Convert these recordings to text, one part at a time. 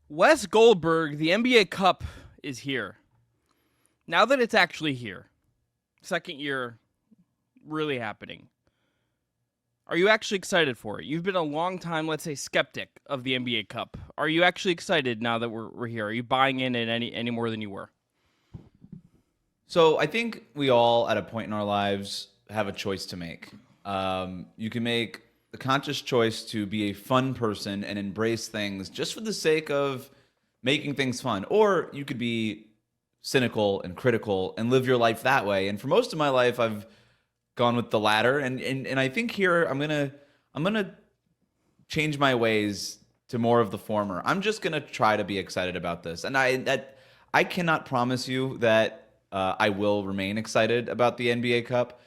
Wes Goldberg, the NBA Cup is here. Now that it's actually here, second year really happening. Are you actually excited for it? You've been a long time, let's say, skeptic of the NBA Cup. Are you actually excited now that we're here? Are you buying in it any more than you were? So I think we all, at a point in our lives, have a choice to make. You can make the conscious choice to be a fun person and embrace things just for the sake of making things fun, or you could be cynical and critical and live your life that way. And for most of my life, I've gone with the latter, and I think here I'm gonna change my ways to more of the former. I'm just gonna try to be excited about this, and I cannot promise you that I will remain excited about the NBA Cup,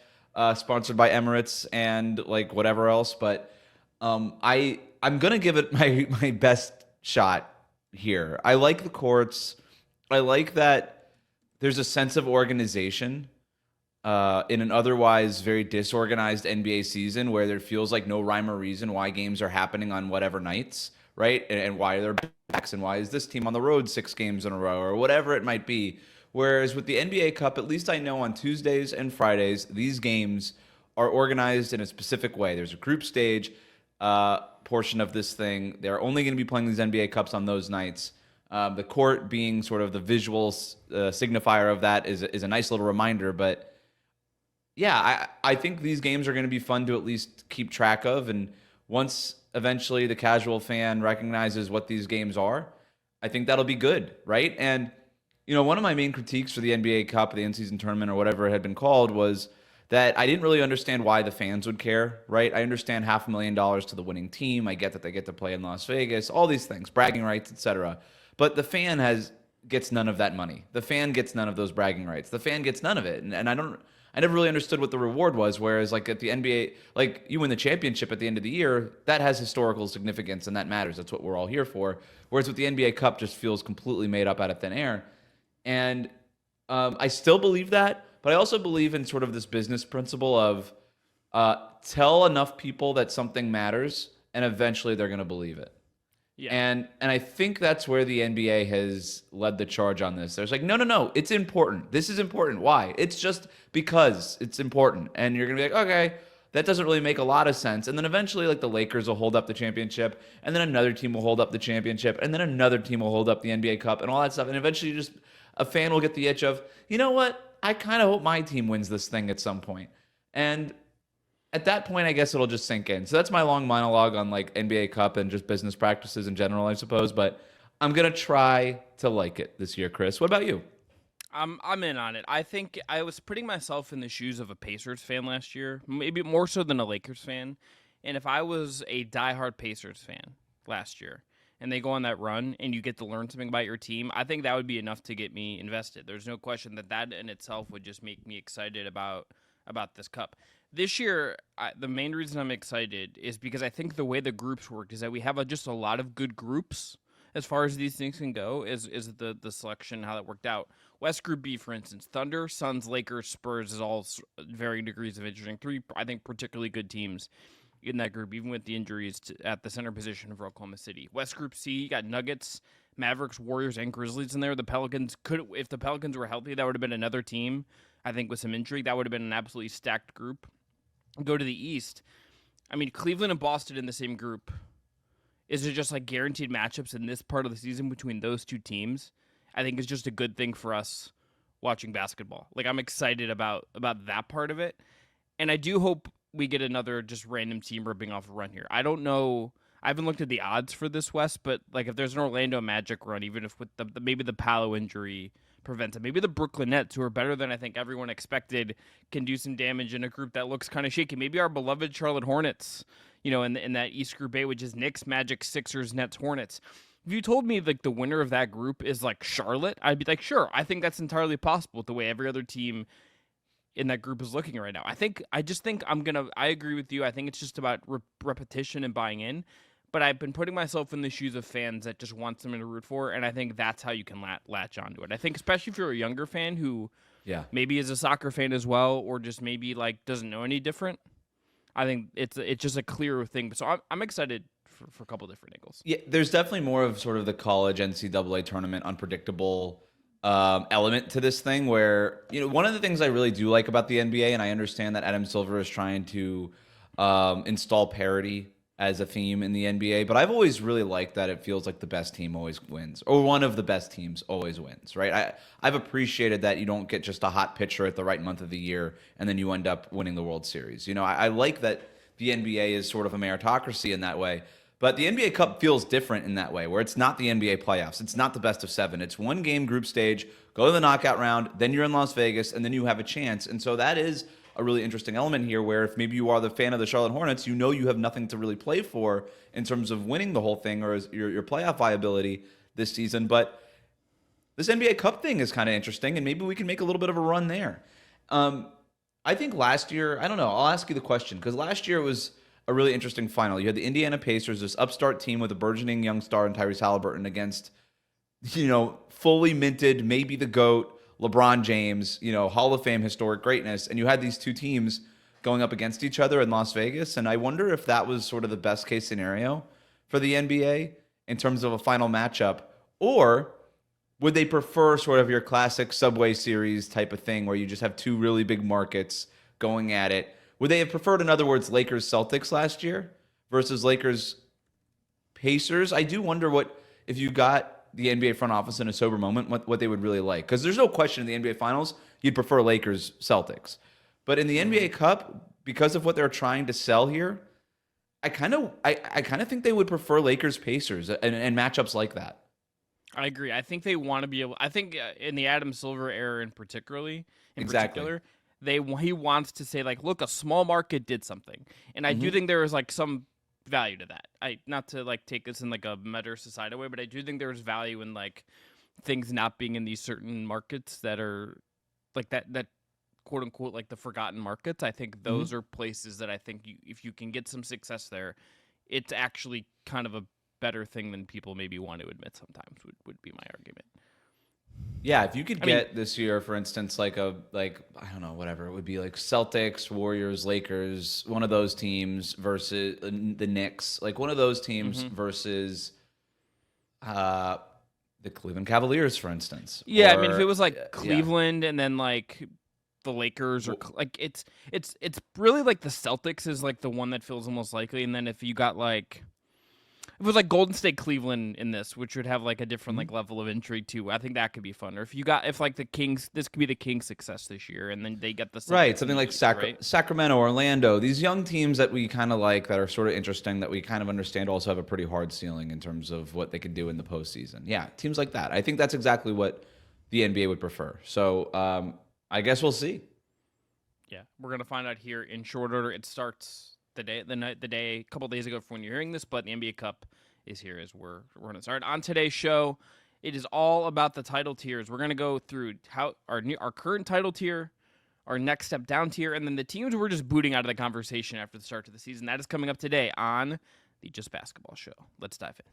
sponsored by Emirates and like whatever else. But I'm gonna give it my best shot here. I like the courts. I like that there's a sense of organization in an otherwise very disorganized NBA season where there feels like no rhyme or reason why games are happening on whatever nights, right? And why they're backs and why is this team on the road 6 games in a row or whatever it might be. Whereas with the NBA Cup, at least I know on Tuesdays and Fridays, these games are organized in a specific way. There's a group stage portion of this thing. They're only going to be playing these NBA Cups on those nights. The court being sort of the visual signifier of that is a nice little reminder, but yeah, I think these games are going to be fun to at least keep track of. And once eventually the casual fan recognizes what these games are, I think that'll be good, right? And, one of my main critiques for the NBA Cup, the in-season tournament, or whatever it had been called, was that I didn't really understand why the fans would care, right? I understand $500,000 to the winning team. I get that they get to play in Las Vegas, all these things, bragging rights, etc. But the fan gets none of that money. The fan gets none of those bragging rights. The fan gets none of it. And I never really understood what the reward was. Whereas, like at the NBA, like you win the championship at the end of the year, that has historical significance and that matters. That's what we're all here for. Whereas with the NBA Cup, just feels completely made up out of thin air. And I still believe that, but I also believe in sort of this business principle of tell enough people that something matters, and eventually they're going to believe it. Yeah. And I think that's where the NBA has led the charge on this. There's like, no, no, no, it's important. This is important. Why? It's just because it's important. And you're gonna be like, okay, that doesn't really make a lot of sense. And then eventually, like the Lakers will hold up the championship, and then another team will hold up the championship, and then another team will hold up the NBA Cup, and all that stuff. And eventually, just a fan will get the itch of, you know what? I kind of hope my team wins this thing at some point. And at that point, I guess it'll just sink in. So that's my long monologue on like NBA Cup and just business practices in general, I suppose. But I'm gonna try to like it this year, Chris. What about you? I'm in on it. I think I was putting myself in the shoes of a Pacers fan last year, maybe more so than a Lakers fan. And if I was a diehard Pacers fan last year and they go on that run and you get to learn something about your team, I think that would be enough to get me invested. There's no question that that in itself would just make me excited about this cup. This year, the main reason I'm excited is because I think the way the groups worked is that we have just a lot of good groups as far as these things can go. Is the selection how that worked out? West Group B, for instance, Thunder, Suns, Lakers, Spurs is all varying degrees of interesting. Three, I think, particularly good teams in that group, even with the injuries at the center position for Oklahoma City. West Group C, you got Nuggets, Mavericks, Warriors, and Grizzlies in there. The Pelicans if the Pelicans were healthy, that would have been another team. I think with some intrigue, that would have been an absolutely stacked group. Go to the East. I mean, Cleveland and Boston in the same group. Is it just like guaranteed matchups in this part of the season between those two teams? I think is just a good thing for us watching basketball. Like I'm excited about that part of it, and I do hope we get another just random team ripping off a run here. I don't know. I haven't looked at the odds for this West, but like if there's an Orlando Magic run, even if with maybe the Palo injury prevents it, maybe the Brooklyn Nets, who are better than I think everyone expected, can do some damage in a group that looks kind of shaky. Maybe our beloved Charlotte Hornets, in that East Group A, which is Knicks, Magic, Sixers, Nets, Hornets. If you told me like the winner of that group is like Charlotte, I'd be like, sure, I think that's entirely possible with the way every other team in that group is looking right now. I just think I agree with you. I think it's just about repetition and buying in. But I've been putting myself in the shoes of fans that just want something to root for, and I think that's how you can latch onto it. I think especially if you're a younger fan who Yeah. maybe is a soccer fan as well, or just maybe like doesn't know any different. I think it's just a clearer thing. So I'm excited for a couple different angles. Yeah, there's definitely more of sort of the college NCAA tournament unpredictable element to this thing where, one of the things I really do like about the NBA, and I understand that Adam Silver is trying to install parity as a theme in the NBA, but I've always really liked that it feels like the best team always wins, or one of the best teams always wins, right? I've appreciated that you don't get just a hot pitcher at the right month of the year and then you end up winning the World Series. I like that the NBA is sort of a meritocracy in that way. But the NBA Cup feels different in that way, where it's not the NBA playoffs. It's not the best of 7. It's one game group stage, go to the knockout round, then you're in Las Vegas, and then you have a chance. And so that is a really interesting element here, where if maybe you are the fan of the Charlotte Hornets, you have nothing to really play for in terms of winning the whole thing or your playoff viability this season. But this NBA Cup thing is kind of interesting, and maybe we can make a little bit of a run there. I think last year, I don't know, I'll ask you the question, because last year it was a really interesting final. You had the Indiana Pacers, this upstart team with a burgeoning young star in Tyrese Halliburton against, fully minted, maybe the GOAT, LeBron James, Hall of Fame historic greatness. And you had these two teams going up against each other in Las Vegas. And I wonder if that was sort of the best case scenario for the NBA in terms of a final matchup. Or would they prefer sort of your classic Subway Series type of thing where you just have two really big markets going at it? Would they have preferred, in other words, Lakers-Celtics last year versus Lakers-Pacers? I do wonder if you got the NBA front office in a sober moment, what they would really like. Because there's no question in the NBA Finals, you'd prefer Lakers-Celtics. But in the NBA Cup, because of what they're trying to sell here, I kind of think they would prefer Lakers-Pacers and matchups like that. I agree. I think they want to be able. I think in the Adam Silver era, particular, he wants to say like, look, a small market did something, and I do think there is like some value to that. Not to like take this in like a meta societal way, but I do think there's value in like things not being in these certain markets that are like that quote unquote like the forgotten markets. I think those are places that I think if you can get some success there, it's actually kind of a better thing than people maybe want to admit sometimes would be my argument. Yeah, if you could get this year, for instance, I don't know, whatever, it would be like Celtics, Warriors, Lakers, one of those teams versus the Knicks, like one of those teams versus the Cleveland Cavaliers, for instance. Yeah, if it was like Cleveland and then like the Lakers, or like it's really like the Celtics is like the one that feels almost likely, and then if you got like. If it was like Golden State Cleveland in this, which would have like a different like level of intrigue too, I think that could be fun. Or if like the Kings, this could be the Kings' success this year, and then they get the right, something like Sacramento, Orlando, these young teams that we kind of like, that are sort of interesting, that we kind of understand also have a pretty hard ceiling in terms of what they can do in the postseason. Yeah, teams like that. I think that's exactly what the NBA would prefer. So I guess we'll see. Yeah, we're gonna find out here in short order. It starts the day, a couple days ago from when you're hearing this, but the NBA Cup is here as we're going to start. On today's show, it is all about the title tiers. We're going to go through how our current title tier, our next step down tier, and then the teams we're just booting out of the conversation after the start of the season. That is coming up today on the Just Basketball Show. Let's dive in.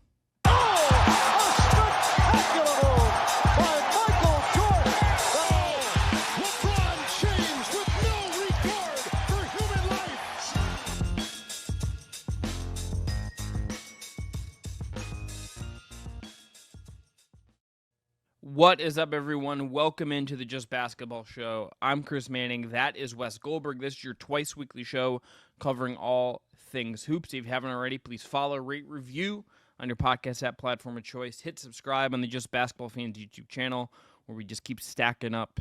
Oh, a spectacular move by Michael Jordan. LeBron James with no regard for human life. What is up, everyone? Welcome into the Just Basketball Show. I'm Chris Manning. That is Wes Goldberg. This is your twice weekly show covering all things hoops. If you haven't already, please follow, rate, review on your podcast app platform of choice. Hit subscribe on the Just Basketball Fans YouTube channel, where we just keep stacking up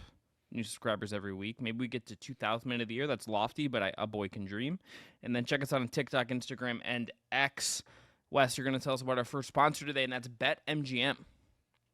new subscribers every week. Maybe we get to 2,000 end of the year. That's lofty, but a boy can dream. And then check us out on TikTok, Instagram, and X. Wes, you're going to tell us about our first sponsor today, and that's BetMGM.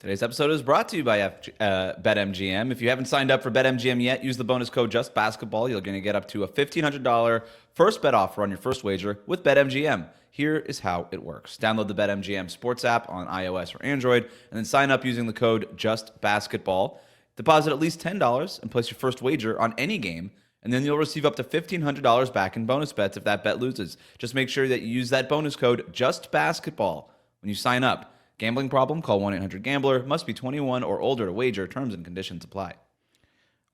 Today's episode is brought to you by BetMGM. If you haven't signed up for BetMGM yet, use the bonus code JustBasketball. You're going to get up to a $1,500 first bet offer on your first wager with BetMGM. Here is how it works. Download the BetMGM Sports app on iOS or Android, and then sign up using the code JustBasketball. Deposit at least $10 and place your first wager on any game, and then you'll receive up to $1,500 back in bonus bets if that bet loses. Just make sure that you use that bonus code JustBasketball when you sign up. Gambling problem? Call 1-800-GAMBLER. Must be 21 or older to wager. Terms and conditions apply.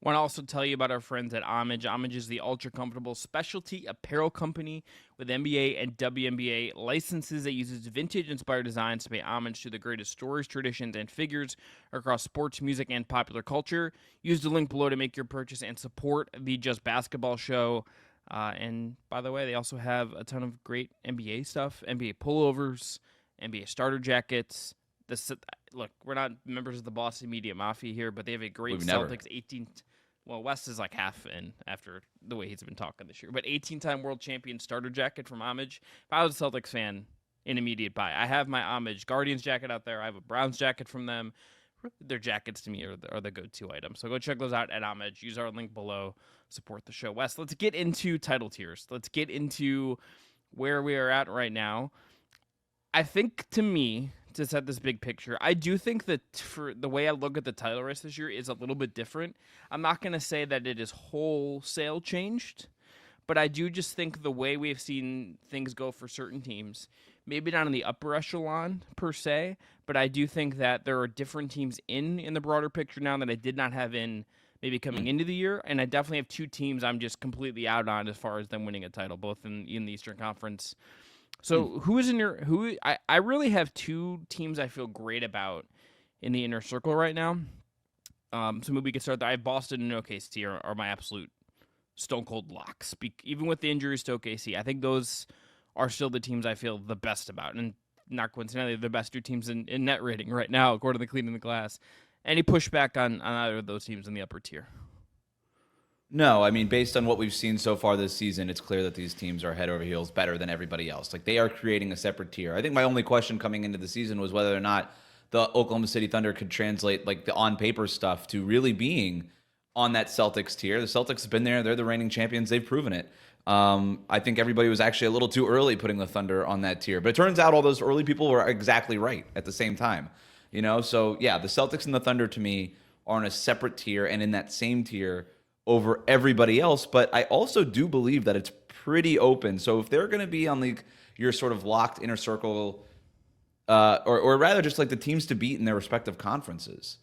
Want to also tell you about our friends at Homage. Homage is the ultra-comfortable specialty apparel company with NBA and WNBA licenses that uses vintage-inspired designs to pay homage to the greatest stories, traditions, and figures across sports, music, and popular culture. Use the link below to make your purchase and support the Just Basketball show. And by the way, they also have a ton of great NBA stuff, NBA pullovers, NBA starter jackets. Look, we're not members of the Boston Media Mafia here, but they have a great We've never. Celtics 18. Well, West is like half in after the way he's been talking this year. But 18-time world champion starter jacket from Homage. If I was a Celtics fan, an immediate buy. I have my Homage Guardians jacket out there. I have a Browns jacket from them. Their jackets to me are the go-to item. So go check those out at Homage. Use our link below. Support the show. Wes, let's get into title tiers. Let's get into where we are at right now. I think, to me, to set this big picture, I do think that for the way I look at the title race this year is a little bit different. I'm not going to say that it is wholesale changed, but I do just think the way we've seen things go for certain teams, maybe not in the upper echelon per se, but I do think that there are different teams in the broader picture now that I did not have in maybe coming into the year, and I definitely have two teams I'm just completely out on as far as them winning a title, both in the Eastern Conference. So who is in your I really have two teams I feel great about in the inner circle right now. So maybe we could start there. I have Boston and OKC are my absolute stone cold locks. Even with the injuries to OKC, I think those are still the teams I feel the best about. And not coincidentally, they're the best two teams in net rating right now, according to Cleaning the Glass. Any pushback on either of those teams in the upper tier? No, I mean, based on what we've seen so far this season, it's clear that these teams are head over heels better than everybody else. Like, they are creating a separate tier. I think my only question coming into the season was whether or not the Oklahoma City Thunder could translate, like, the on-paper stuff to really being on that Celtics tier. The Celtics have been there. They're the reigning champions. They've proven it. I think everybody was actually a little too early putting the Thunder on that tier. But it turns out all those early people were exactly right at the same time. You know? So, yeah, the Celtics and the Thunder, to me, are in a separate tier and in that same tier over everybody else, but I also do believe that it's pretty open. So if they're going to be on your sort of locked inner circle, or rather just like the teams to beat in their respective conferences,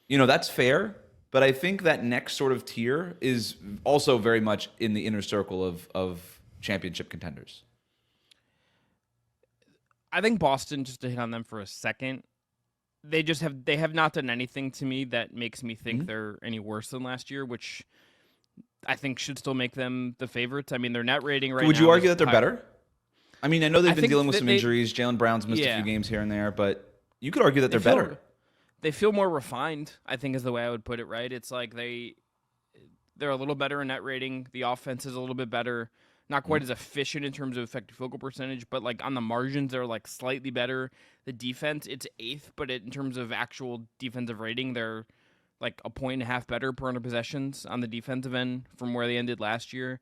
that's fair. But I think that next sort of tier is also very much in the inner circle of championship contenders. I think Boston, just to hit on them for a second, they have not done anything to me that makes me think they're any worse than last year, which I think should still make them the favorites. I mean, their net rating right now. Would you argue that they're better? I mean, I know they've been dealing with some they, injuries. Jaylen Brown's missed a few games here and there, but you could argue that they're better. They feel more refined, I think is the way I would put it, right? It's like they're a little better in net rating. The offense is a little bit better. Not quite as efficient in terms of effective field goal percentage, but like on the margins, they're like slightly better. The defense, it's 8th, but in terms of actual defensive rating, they're like a 1.5 better per 100 possessions on the defensive end from where they ended last year.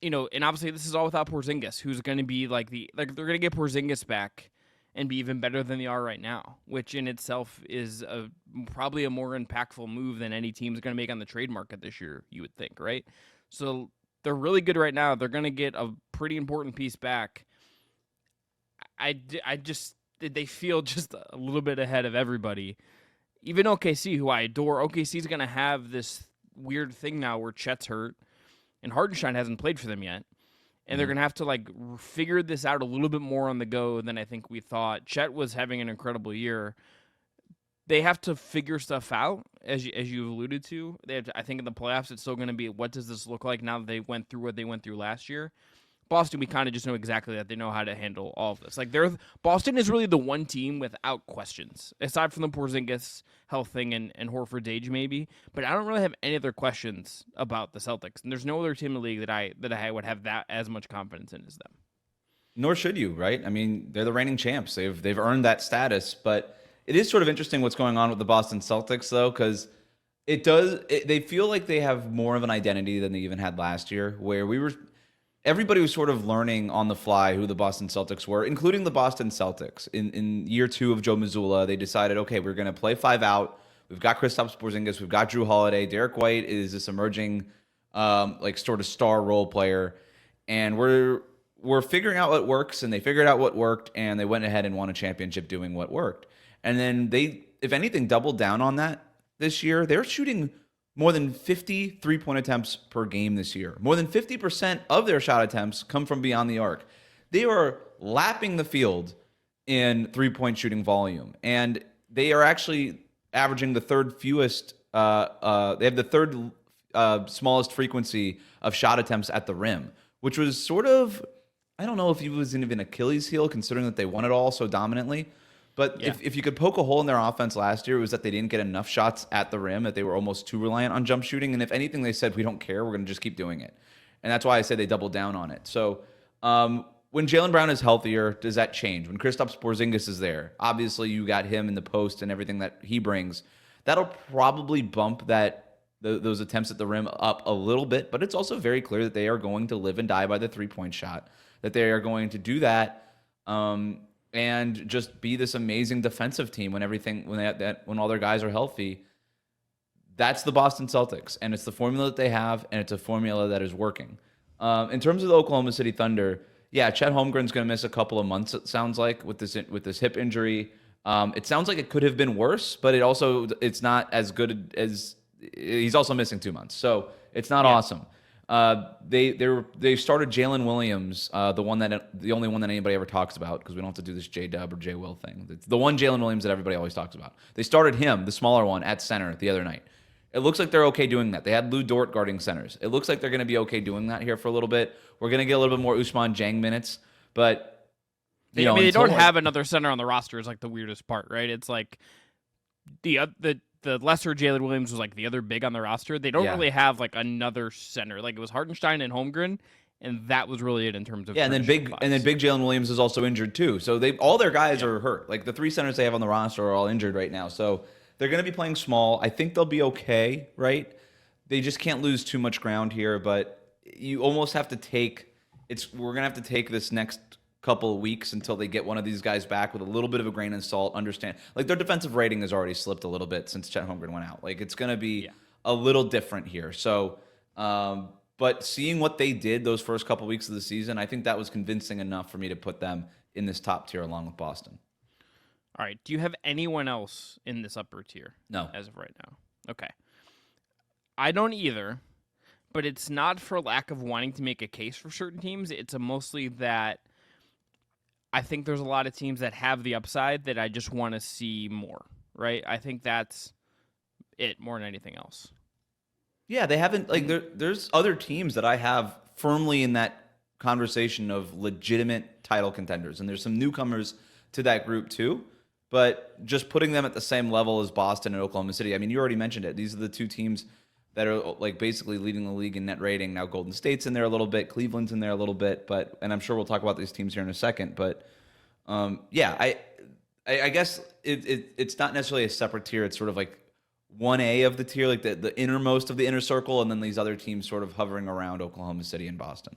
And obviously this is all without Porzingis, who's going to be they're going to get Porzingis back and be even better than they are right now, which in itself is probably a more impactful move than any team's going to make on the trade market this year, you would think, right? So they're really good right now. They're going to get a pretty important piece back. They feel just a little bit ahead of everybody. Even OKC, who I adore, OKC's going to have this weird thing now where Chet's hurt and Hardenstein hasn't played for them yet. And they're going to have to figure this out a little bit more on the go than I think we thought. Chet was having an incredible year. They have to figure stuff out, as you alluded to. I think in the playoffs, it's still going to be, what does this look like now that they went through what they went through last year? Boston, we kind of just know exactly that they know how to handle all of this. Boston is really the one team without questions, aside from the Porzingis health thing and Horford's age maybe. But I don't really have any other questions about the Celtics, and there's no other team in the league that I would have that as much confidence in as them. Nor should you, right? I mean, they're the reigning champs. They've earned that status, but it is sort of interesting what's going on with the Boston Celtics, though, because they feel like they have more of an identity than they even had last year, where everybody was sort of learning on the fly who the Boston Celtics were, including the Boston Celtics. In year 2 of Joe Mazzulla, they decided, okay, we're going to play 5 out. We've got Kristaps Porzingis. We've got Drew Holiday. Derek White is this emerging, sort of star role player. And we're figuring out what works, and they figured out what worked, and they went ahead and won a championship doing what worked. And then they, if anything, doubled down on that this year. They're shooting more than 50 3-point attempts per game this year. More than 50% of their shot attempts come from beyond the arc. They are lapping the field in 3-point shooting volume, and they are actually averaging the third fewest. They have the third smallest frequency of shot attempts at the rim, which was sort of, I don't know if it was even Achilles' heel, considering that they won it all so dominantly. But Yeah. if you could poke a hole in their offense last year, it was that they didn't get enough shots at the rim, that they were almost too reliant on jump shooting. And if anything, they said, we don't care, we're going to just keep doing it. And that's why I said they doubled down on it. So when Jaylen Brown is healthier, does that change? When Kristaps Porzingis is there, obviously you got him in the post and everything that he brings. That'll probably bump those attempts at the rim up a little bit, but it's also very clear that they are going to live and die by the 3-point shot, that they are going to do that and just be this amazing defensive team when all their guys are healthy. That's the Boston Celtics, and it's the formula that they have, and it's a formula that is working. In terms of the Oklahoma City Thunder, yeah, Chet Holmgren's going to miss a couple of months, it sounds like, with this hip injury. It sounds like it could have been worse, but it's not as good as he's also missing 2 months, so it's not awesome. They started Jalen Williams, the only one that anybody ever talks about, because we don't have to do this J Dub or J Will thing. It's the one Jalen Williams that everybody always talks about. They started him, the smaller one, at center the other night. It looks like they're okay doing that. They had Lou Dort guarding centers. It looks like they're going to be okay doing that here for a little bit. We're going to get a little bit more Ousmane Dieng minutes, but They don't have another center on the roster is like the weirdest part, right? It's like the lesser Jalen Williams was like the other big on the roster. They don't really have like another center. Like it was Hartenstein and Holmgren, and that was really it in terms of and then big Jalen Williams is also injured too. So all their guys are hurt. Like the 3 centers they have on the roster are all injured right now. So they're going to be playing small. I think they'll be okay, right? They just can't lose too much ground here, but you almost have to we're going to have to take this next couple of weeks until they get one of these guys back with a little bit of a grain of salt. Understand, like their defensive rating has already slipped a little bit since Chet Holmgren went out. Like it's going to be a little different here. So, but seeing what they did those first couple of weeks of the season, I think that was convincing enough for me to put them in this top tier along with Boston. All right. Do you have anyone else in this upper tier? No. As of right now. Okay. I don't either, but it's not for lack of wanting to make a case for certain teams. It's mostly that I think there's a lot of teams that have the upside that I just want to see more, right? I think that's it more than anything else. Yeah, they haven't, like, there's other teams that I have firmly in that conversation of legitimate title contenders, and there's some newcomers to that group too. But just putting them at the same level as Boston and Oklahoma City, I mean, you already mentioned it. These are the 2 teams that are like basically leading the league in net rating. Now Golden State's in there a little bit, Cleveland's in there a little bit, and I'm sure we'll talk about these teams here in a second. But I guess it's not necessarily a separate tier. It's sort of like 1A of the tier, like the innermost of the inner circle, and then these other teams sort of hovering around Oklahoma City and Boston.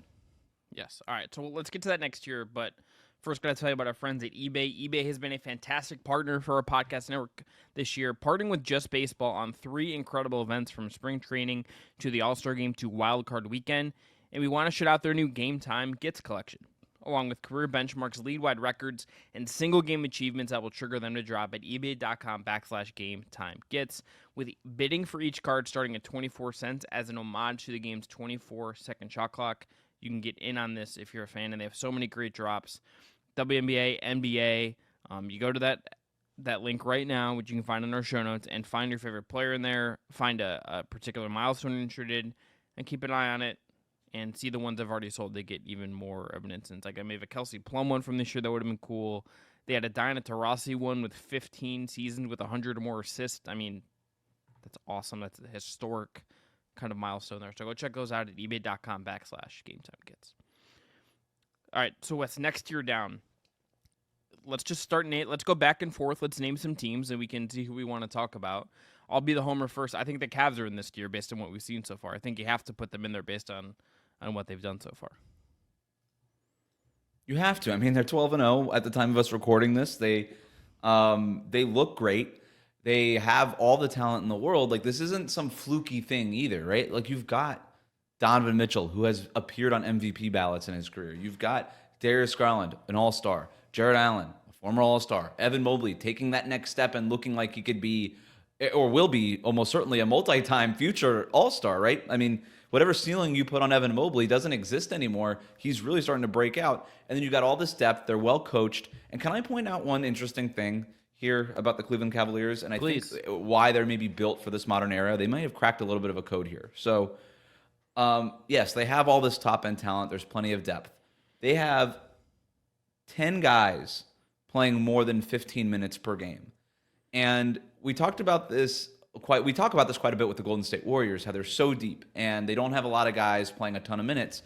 Yes. All right. So let's get to that next year, but first, got to tell you about our friends at eBay. eBay has been a fantastic partner for our podcast network this year, partnering with Just Baseball on 3 incredible events from spring training to the All-Star Game to Wild Card Weekend. And we want to shout out their new Gametime Gets collection, along with career benchmarks, league-wide records, and single-game achievements that will trigger them to drop at ebay.com/GameTimeGets, with bidding for each card starting at 24 cents as an homage to the game's 24-second shot clock. You can get in on this if you're a fan, and they have so many great drops. WNBA, NBA. You go to that link right now, which you can find in our show notes, and find your favorite player in there, find a particular milestone you're interested in, and keep an eye on it, and see the ones I've already sold. They get even more of an instance. Like I made a Kelsey Plum one from this year that would have been cool. They had a Diana Taurasi one with 15 seasons with 100 or more assists. I mean, that's awesome. That's a historic kind of milestone there. So go check those out at ebay.com/GameTimeGets. All right, so what's next year down? Let's just start. Let's go back and forth. Let's name some teams, and we can see who we want to talk about. I'll be the homer first. I think the Cavs are in this tier based on what we've seen so far. I think you have to put them in there based on what they've done so far. You have to. I mean, they're 12-0 at the time of us recording this. They look great. They have all the talent in the world. Like, this isn't some fluky thing either, right? Like, you've got Donovan Mitchell, who has appeared on MVP ballots in his career. You've got Darius Garland, an all-star. Jared Allen, a former all-star. Evan Mobley taking that next step and looking like he could be or will be almost certainly a multi-time future All-Star, right? I mean, whatever ceiling you put on Evan Mobley doesn't exist anymore. He's really starting to break out. And then you got all this depth. They're well coached. And can I point out one interesting thing here about the Cleveland Cavaliers? And I think why they're maybe built for this modern era. They might have cracked a little bit of a code here. So, yes, they have all this top-end talent. There's plenty of depth. They have 10 guys playing more than 15 minutes per game. And we talk about this quite a bit with the Golden State Warriors, how they're so deep and they don't have a lot of guys playing a ton of minutes.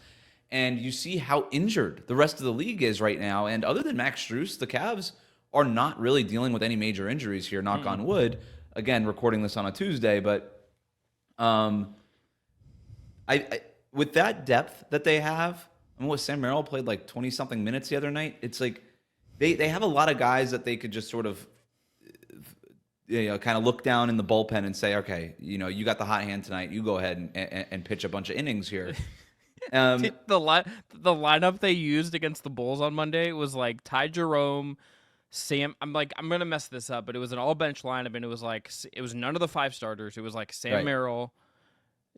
And you see how injured the rest of the league is right now. And other than Max Strus, the Cavs are not really dealing with any major injuries here, knock on wood. Again, recording this on a Tuesday, but I with that depth that they have, I mean, Sam Merrill played like 20-something minutes the other night. It's like they have a lot of guys that they could just sort of kind of look down in the bullpen and say, okay, you got the hot hand tonight. You go ahead and pitch a bunch of innings here. The lineup they used against the Bulls on Monday was like Ty Jerome, Sam. I'm gonna mess this up, but it was an all bench lineup, and it was none of the 5 starters. It was like Sam Merrill,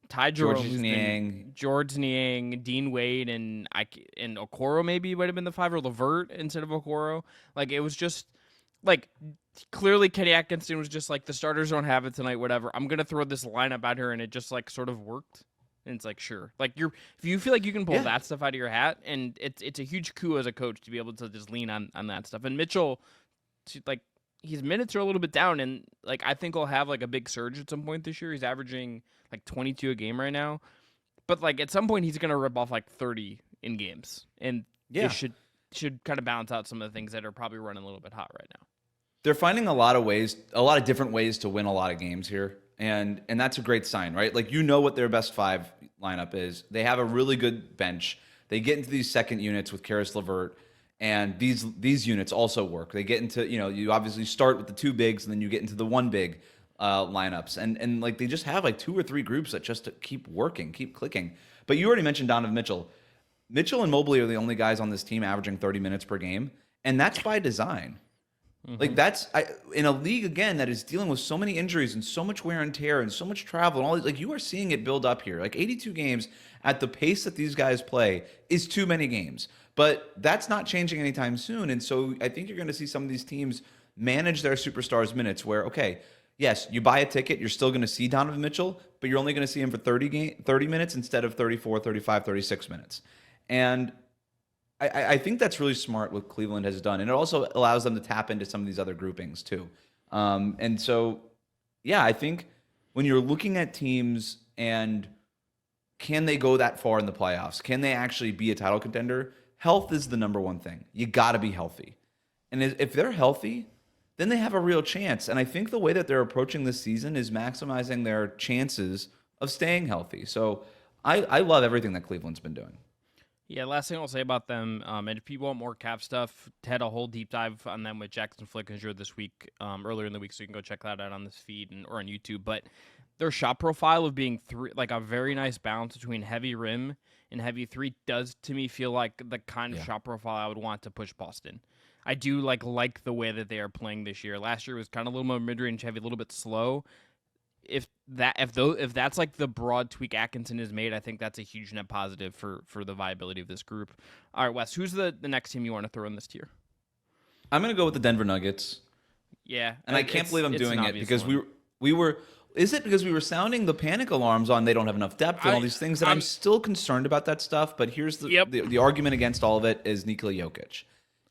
Ty Jerome, George Niang, Dean Wade, and Okoro maybe might have been the 5, or Levert instead of Okoro. Like, it was just like, clearly Kenny Atkinson was just like, the starters don't have it tonight, whatever. I'm gonna throw this lineup out here, and it just like sort of worked. And it's like, sure, like if you feel like you can pull that stuff out of your hat, and it's a huge coup as a coach to be able to just lean on that stuff. And Mitchell, like, his minutes are a little bit down, and like I think he'll have like a big surge at some point this year. He's averaging like 22 a game right now, but like at some point he's gonna rip off like 30 in games, and it should kind of balance out some of the things that are probably running a little bit hot right now. They're finding a lot of different ways to win a lot of games here. And that's a great sign, right? Like, what their best 5 lineup is. They have a really good bench. They get into these second units with Karis LeVert, and these units also work. They get into, you obviously start with the 2 bigs, and then you get into the 1 big lineups. And like, they just have like 2 or 3 groups that just keep working, keep clicking. But you already mentioned Donovan Mitchell. Mitchell and Mobley are the only guys on this team averaging 30 minutes per game, and that's by design. Like, that's in a league, again, that is dealing with so many injuries and so much wear and tear and so much travel and all these, like, you are seeing it build up here. Like, 82 games at the pace that these guys play is too many games. But that's not changing anytime soon. And so I think you're going to see some of these teams manage their superstars' minutes where, okay, yes, you buy a ticket, you're still going to see Donovan Mitchell, but you're only going to see him for 30 minutes instead of 34, 35, 36 minutes. And I think that's really smart what Cleveland has done. And it also allows them to tap into some of these other groupings too. And so, yeah, I think when you're looking at teams and can they go that far in the playoffs? Can they actually be a title contender? Health is the number one thing. You got to be healthy. And if they're healthy, then they have a real chance. And I think the way that they're approaching this season is maximizing their chances of staying healthy. So I love everything that Cleveland's been doing. Yeah, last thing I'll say about them, and if you want more Cav stuff, had a whole deep dive on them with Jackson Flickinger this week, earlier in the week, so you can go check that out on this feed or on YouTube. But their shot profile of being a very nice balance between heavy rim and heavy 3 does to me feel like the kind of shot profile I would want to push Boston. I do like the way that they are playing this year. Last year was kind of a little more mid-range heavy, a little bit slow. If that's like the broad tweak Atkinson has made, I think that's a huge net positive for the viability of this group. All right, Wes, who's the next team you want to throw in this tier? I'm going to go with the Denver Nuggets. Yeah. And I can't believe I'm doing it because we were is it because we were sounding the panic alarms on they don't have enough depth and all these things that I'm still concerned about that stuff, but here's the argument against all of it is Nikola Jokic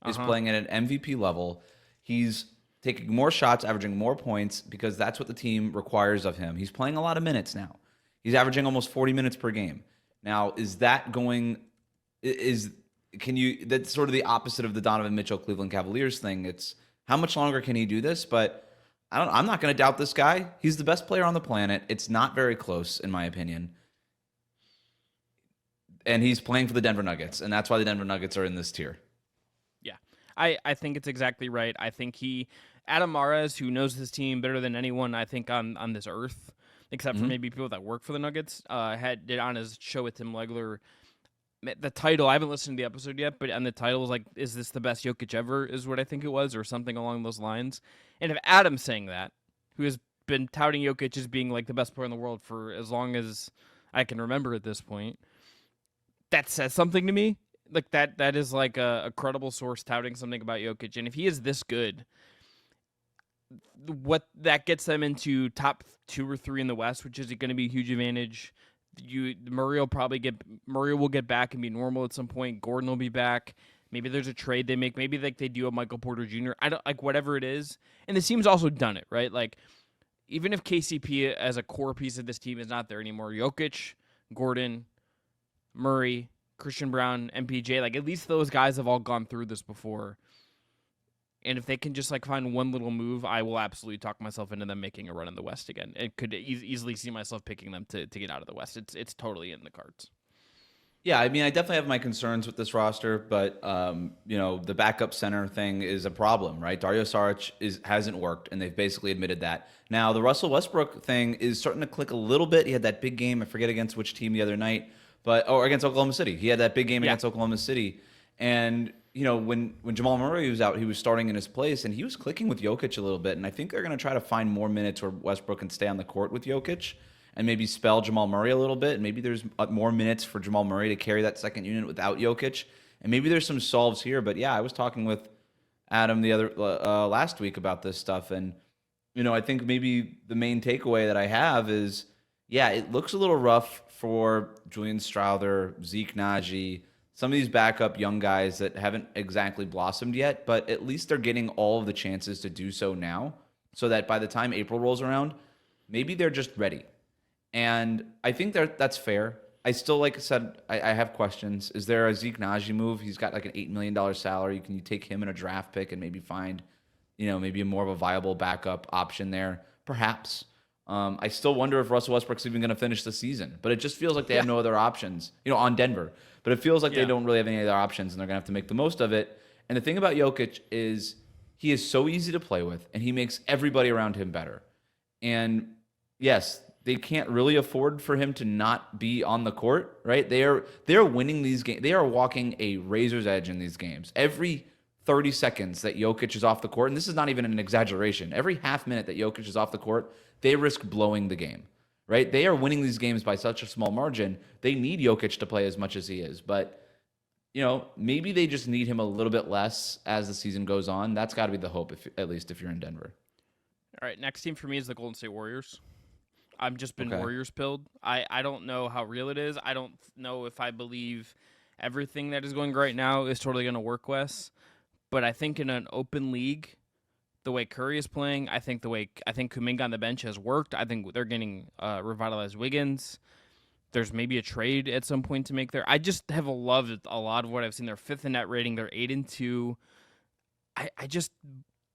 is playing at an MVP level. He's taking more shots, averaging more points because that's what the team requires of him. He's playing a lot of minutes now. He's averaging almost 40 minutes per game. Now, that's sort of the opposite of the Donovan Mitchell Cleveland Cavaliers thing. It's how much longer can he do this? But I'm not going to doubt this guy. He's the best player on the planet. It's not very close, in my opinion. And he's playing for the Denver Nuggets, and that's why the Denver Nuggets are in this tier. Yeah, I think it's exactly right. I think Adam Mares, who knows his team better than anyone, I think, on this earth, except for maybe people that work for the Nuggets, did on his show with Tim Legler. The title, I haven't listened to the episode yet, but on the title was like, is this the best Jokic ever, is what I think it was, or something along those lines. And if Adam's saying that, who has been touting Jokic as being like the best player in the world for as long as I can remember at this point. That says something to me. Like that is like a credible source touting something about Jokic. And if he is this good, what that gets them into top 2 or 3 in the West, which is going to be a huge advantage. Murray will get back and be normal at some point. Gordon will be back. Maybe there's a trade they make. Maybe like they do a Michael Porter Jr. I don't like whatever it is. And the team's also done it, right? Like even if KCP as a core piece of this team is not there anymore, Jokic, Gordon, Murray, Christian Brown, MPJ, like at least those guys have all gone through this before. And if they can just like find one little move, I will absolutely talk myself into them making a run in the West again. It could easily see myself picking them to get out of the West. It's totally in the cards. Yeah, I mean, I definitely have my concerns with this roster, but the backup center thing is a problem, right? Dario Saric hasn't worked, and they've basically admitted that. Now, the Russell Westbrook thing is starting to click a little bit. He had that big game, I forget against which team the other night, or against Oklahoma City. He had that big game against Oklahoma City, and when Jamal Murray was out, he was starting in his place, and he was clicking with Jokic a little bit, and I think they're going to try to find more minutes where Westbrook can stay on the court with Jokic and maybe spell Jamal Murray a little bit. And maybe there's more minutes for Jamal Murray to carry that second unit without Jokic. And maybe there's some solves here. But yeah, I was talking with Adam last week about this stuff. And, I think maybe the main takeaway that I have is, yeah, it looks a little rough for Julian Strouder, Zeke Naji, some of these backup young guys that haven't exactly blossomed yet. But at least they're getting all of the chances to do so now, so that by the time April rolls around, maybe they're just ready. And I think that's fair. I still, like I said, I have questions. Is there a Zeke Naji move? He's got like an $8 million salary. Can you take him in a draft pick and maybe find, maybe a more of a viable backup option there? Perhaps. I still wonder if Russell Westbrook's even going to finish the season. But it just feels like they have no other options, on Denver. But it feels like they don't really have any other options, and they're going to have to make the most of it. And the thing about Jokic is he is so easy to play with, and he makes everybody around him better. And yes, they can't really afford for him to not be on the court, right? They're winning these games. They are walking a razor's edge in these games. Every 30 seconds that Jokic is off the court, and this is not even an exaggeration, every half minute that Jokic is off the court, they risk blowing the game, right? They are winning these games by such a small margin. They need Jokic to play as much as he is, but maybe they just need him a little bit less as the season goes on. That's got to be the hope, at least if you're in Denver. All right, next team for me is the Golden State Warriors. I've just been Warriors pilled. I don't know how real it is. I don't know if I believe everything that is going right now is totally going to work, Wes. But I think in an open league, the way Curry is playing, I think Kuminga on the bench has worked. I think they're getting revitalized Wiggins. There's maybe a trade at some point to make there. I just have loved a lot of what I've seen. They're 5th in net rating. They're 8-2. I just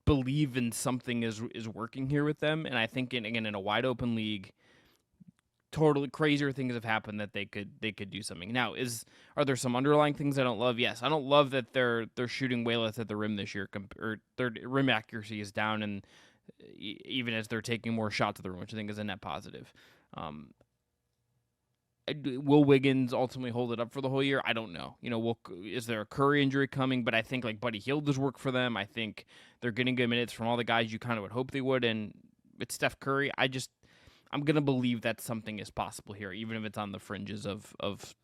believe in something is working here with them, and I think in a wide open league, totally crazier things have happened that they could do something. Now, are there some underlying things I don't love? Yes, I don't love that they're shooting way less at the rim this year, or their rim accuracy is down, and even as they're taking more shots at the rim, which I think is a net positive. Will Wiggins ultimately hold it up for the whole year? I don't know. Is there a Curry injury coming? But I think like Buddy Hield does work for them. I think they're getting good minutes from all the guys you kind of would hope they would. And it's Steph Curry. I'm going to believe that something is possible here, even if it's on the fringes of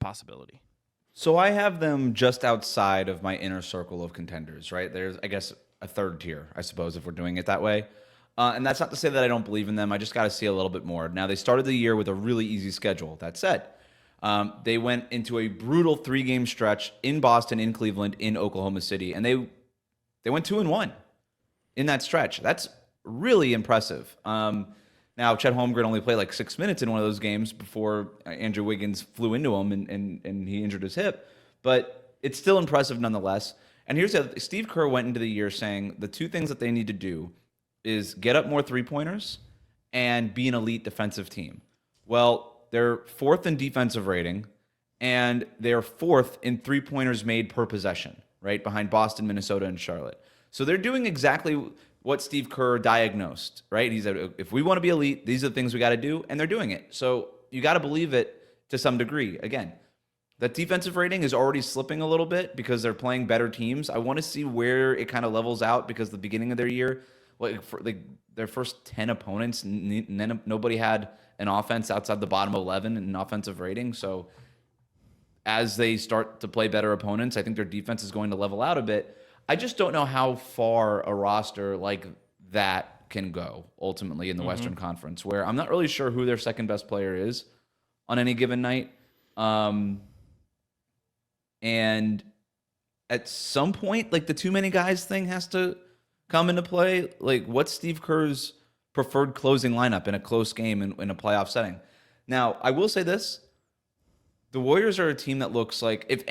possibility. So I have them just outside of my inner circle of contenders, right? There's, I guess, a third tier, I suppose, if we're doing it that way. And that's not to say that I don't believe in them. I just got to see a little bit more. Now, they started the year with a really easy schedule. That said, they went into a brutal 3-game stretch in Boston, in Cleveland, in Oklahoma City, and they went 2-1 in that stretch. That's really impressive. Now, Chet Holmgren only played like 6 minutes in one of those games before Andrew Wiggins flew into him and he injured his hip, but it's still impressive nonetheless. And here's the other thing. Steve Kerr went into the year saying the 2 things that they need to do is get up more 3-pointers and be an elite defensive team. Well, they're 4th in defensive rating, and they're 4th in 3-pointers made per possession, right, behind Boston, Minnesota, and Charlotte. So they're doing exactly what Steve Kerr diagnosed, right? He said, if we want to be elite, these are the things we got to do, and they're doing it. So you got to believe it to some degree. Again, that defensive rating is already slipping a little bit because they're playing better teams. I want to see where it kind of levels out because the beginning of their year their first 10 opponents, nobody had an offense outside the bottom 11 in offensive rating. So as they start to play better opponents, I think their defense is going to level out a bit. I just don't know how far a roster like that can go ultimately in the Western Conference, where I'm not really sure who their second best player is on any given night. And at some point, like the too many guys thing has to come into play. Like, what's Steve Kerr's preferred closing lineup in a close game in a playoff setting? Now, I will say this. The Warriors are a team that looks like, if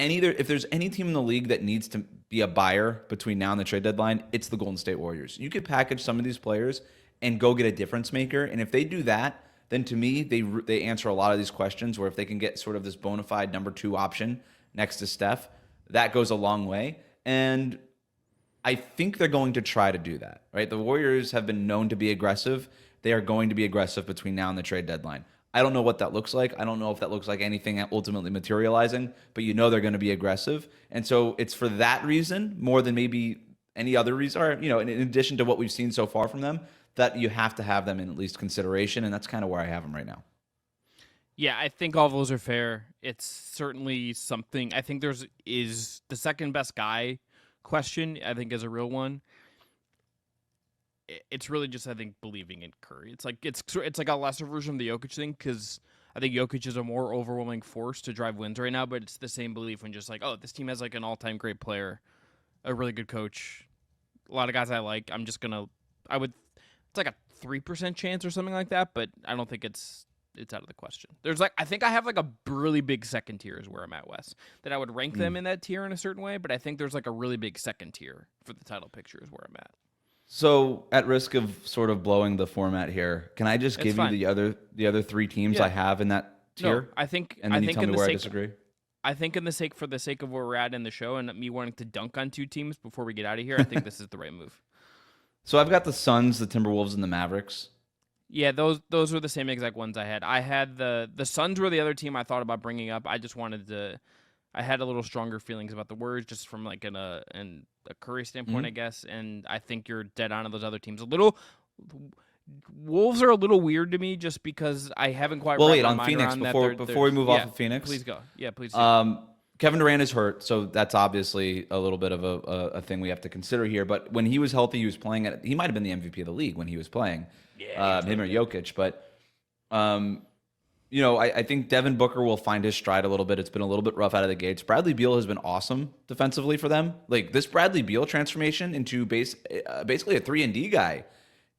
there's any team in the league that needs to be a buyer between now and the trade deadline, it's the Golden State Warriors. You could package some of these players and go get a difference maker. And if they do that, then to me, they answer a lot of these questions, where if they can get sort of this bona fide number 2 option next to Steph, that goes a long way. And I think they're going to try to do that, right? The Warriors have been known to be aggressive. They are going to be aggressive between now and the trade deadline. I don't know what that looks like. I don't know if that looks like anything ultimately materializing, but they're going to be aggressive. And so it's for that reason, more than maybe any other reason, or, in addition to what we've seen so far from them, that you have to have them in at least consideration. And that's kind of where I have them right now. Yeah, I think all those are fair. It's certainly something. I think is the second best guy question, I think, is a real one. It's really just, I think, believing in Curry. It's like a lesser version of the Jokic thing, because I think Jokic is a more overwhelming force to drive wins right now, but it's the same belief when just like, oh, this team has like an all-time great player, a really good coach, a lot of guys I like. It's like a 3% chance or something like that, but I don't think it's out of the question. I think I have like a really big second tier is where I'm at, Wes, that I would rank them in that tier in a certain way, but I think there's like a really big second tier for the title picture is where I'm at. So, at risk of sort of blowing the format here, can I just give you the other 3 teams I have in that tier? No, I think, and then you tell me where I disagree. I think for the sake of where we're at in the show and me wanting to dunk on 2 teams before we get out of here, I think this is the right move. So I've got the Suns, the Timberwolves, and the Mavericks. Yeah, those were the same exact ones I had. I had the Suns were the other team I thought about bringing up. I just wanted to. I had a little stronger feelings about the Warriors just from like a Curry standpoint, I guess. And I think you're dead on those other teams. Wolves are a little weird to me just because I haven't quite. Well, wait, on Phoenix before we move off of Phoenix. Please go. Yeah, please. Kevin Durant is hurt, so that's obviously a little bit of a thing we have to consider here. But when he was healthy, he was playing he might have been the MVP of the league when he was playing. Yeah, him or Jokic, but I think Devin Booker will find his stride a little bit. It's been a little bit rough out of the gates. Bradley Beal has been awesome defensively for them. Like this Bradley Beal transformation into basically a 3-and-D guy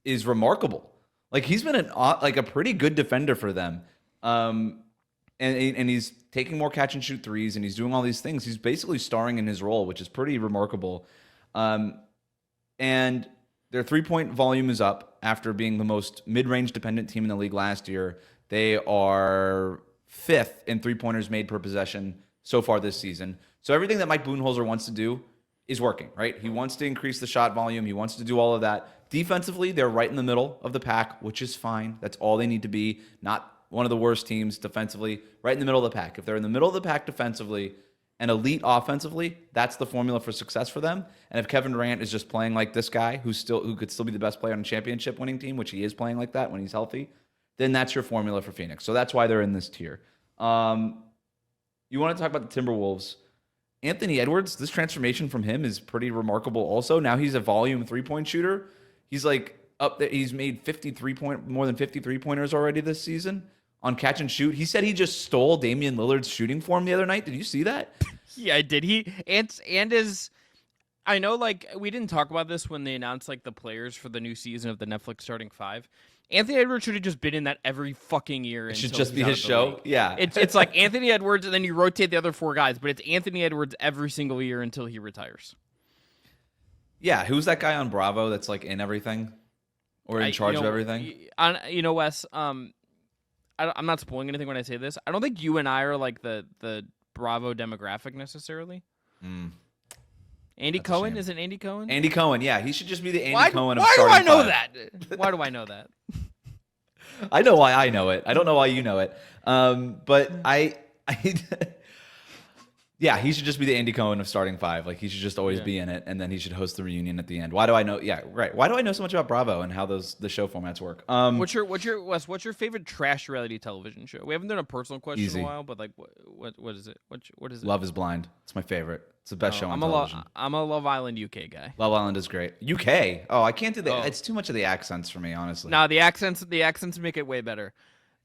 is remarkable. Like he's been a pretty good defender for them. And he's taking more catch and shoot threes, and he's doing all these things. He's basically starring in his role, which is pretty remarkable. And their 3-point volume is up after being the most mid-range dependent team in the league last year. They are 5th in 3-pointers made per possession so far this season. So everything that Mike Budenholzer wants to do is working, right? He wants to increase the shot volume. He wants to do all of that. Defensively, they're right in the middle of the pack, which is fine. That's all they need to be. Not one of the worst teams defensively, right in the middle of the pack. If they're in the middle of the pack defensively and elite offensively, that's the formula for success for them. And if Kevin Durant is just playing like this guy who could still be the best player on a championship winning team, which he is playing like that when he's healthy, then that's your formula for Phoenix. So that's why they're in this tier. You want to talk about the Timberwolves. Anthony Edwards, this transformation from him is pretty remarkable also. Now he's a volume 3-point shooter. He's like up there. He's made more than 50 3-pointers already this season on catch and shoot. He said he just stole Damian Lillard's shooting form the other night. Did you see that? Yeah, I did. I know, like, we didn't talk about this when they announced, like, the players for the new season of the Netflix starting 5. Anthony Edwards should have just been in that every fucking year. It should just be his show. League. Yeah. It's like Anthony Edwards, and then you rotate the other 4 guys, but it's Anthony Edwards every single year until he retires. Yeah. Who's that guy on Bravo that's, like, in everything? Or in charge of everything? Wes, I'm not spoiling anything when I say this. I don't think you and I are, like, the Bravo demographic necessarily. Andy That's Cohen? Is it Andy Cohen? Andy Cohen, yeah. He should just be the Andy Cohen of starting Why do I know 5. that? Why do I know that? I know why I know it. I don't know why you know it. But Yeah, he should just be the Andy Cohen of starting five. Like he should just always Yeah. be in it, and then he should host the reunion at the end. Why do I know? Yeah, right. Why do I know so much about Bravo and how the show formats work? What's your favorite trash reality television show? We haven't done a personal question Easy. in a while, but like what is it? What is it? Love is Blind. It's my favorite. It's the best show on I'm television. I'm a Love Island UK guy. Love Island is great. UK. Oh, I can't do that. Oh. It's too much of the accents for me, honestly. No, the accents make it way better.